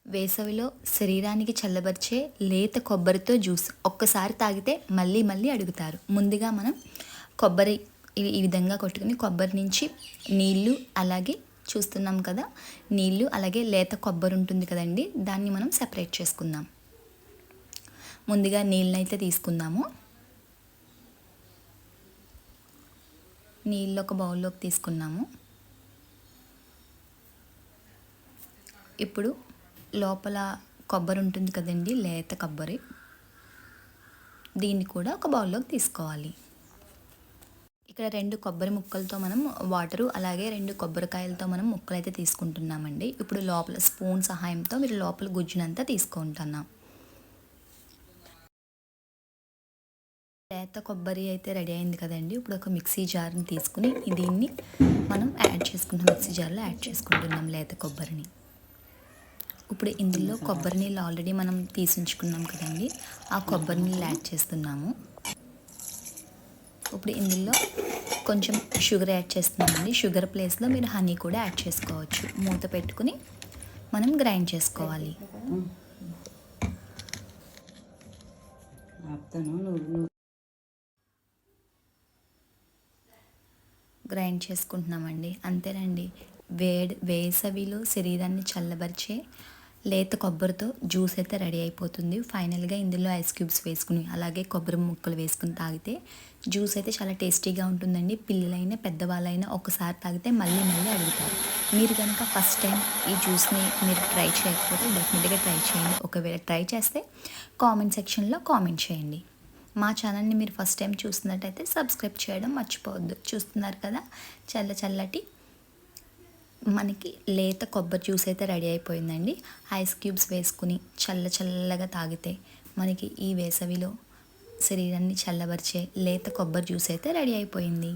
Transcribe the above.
వేసవిలో శరీరానికి చల్లబరిచే లేత కొబ్బరితో జ్యూస్ ఒక్కసారి తాగితే మళ్ళీ మళ్ళీ అడుగుతారు. ముందుగా మనం కొబ్బరి ఈ విధంగా కొట్టుకుని కొబ్బరి నుంచి నీళ్ళు, అలాగే చూస్తున్నాం కదా నీళ్ళు, అలాగే లేత కొబ్బరి ఉంటుంది కదండి, దాన్ని మనం సెపరేట్ చేసుకుందాం. ముందుగా నీళ్ళనైతే తీసుకుందాము. నీళ్ళు ఒక బౌల్లోకి తీసుకున్నాము. ఇప్పుడు లోపల కొబ్బరి ఉంటుంది కదండి, లేత కొబ్బరి, దీన్ని కూడా ఒక బౌల్లోకి తీసుకోవాలి. ఇక్కడ 2 కొబ్బరి ముక్కలతో మనం వాటరు, అలాగే 2 కొబ్బరికాయలతో మనం ముక్కలు అయితే తీసుకుంటున్నామండి. ఇప్పుడు లోపల స్పూన్ సహాయంతో మీరు లోపల గుజ్జునంతా తీసుకుంటున్నాం. లేత కొబ్బరి అయితే రెడీ అయింది కదండి. ఇప్పుడు ఒక మిక్సీ జార్ని తీసుకుని దీన్ని మనం యాడ్ చేసుకుంటాం. మిక్సీ జార్లో యాడ్ చేసుకుంటున్నాం లేత కొబ్బరిని. ఇప్పుడు ఇందులో కొబ్బరి నీళ్ళు ఆల్రెడీ మనం తీసించుకున్నాం కదండి, ఆ కొబ్బరి నీళ్ళు యాడ్ చేస్తున్నాము. ఇప్పుడు ఇందులో కొంచెం షుగర్ యాడ్ చేస్తున్నామండి. షుగర్ ప్లేస్లో మీరు హనీ కూడా యాడ్ చేసుకోవచ్చు. మూత పెట్టుకుని మనం గ్రైండ్ చేసుకోవాలి. గ్రైండ్ చేసుకుంటున్నామండి. అంతేనండి, వేసవిలో శరీరాన్ని చల్లబరిచే లేత కొబ్బరితో జ్యూస్ అయితే రెడీ అయిపోతుంది. ఫైనల్గా ఇందులో ఐస్ క్యూబ్స్ వేసుకుని, అలాగే కొబ్బరి ముక్కలు వేసుకుని తాగితే జ్యూస్ అయితే చాలా టేస్టీగా ఉంటుందండి. పిల్లలైనా పెద్దవాళ్ళైనా ఒకసారి తాగితే మళ్ళీ మళ్ళీ అడుగుతారు. మీరు కనుక ఫస్ట్ టైం ఈ జ్యూస్ని మీరు ట్రై చేయకపోతే డెఫినెట్గా ట్రై చేయండి. ఒకవేళ ట్రై చేస్తే కామెంట్ సెక్షన్లో కామెంట్ చేయండి. మా ఛానల్ని మీరు ఫస్ట్ టైం చూస్తున్నట్టయితే సబ్స్క్రైబ్ చేయడం మర్చిపోవద్దు. చూస్తున్నారు కదా చల్లటి మనకి లేత కొబ్బరి జ్యూస్ అయితే రెడీ అయిపోయిందండి. ఐస్ క్యూబ్స్ వేసుకుని చల్లగా తాగితే మనకి ఈ వేసవిలో శరీరాన్ని చల్లబరిచే లేత కొబ్బరి జ్యూస్ అయితే రెడీ అయిపోయింది.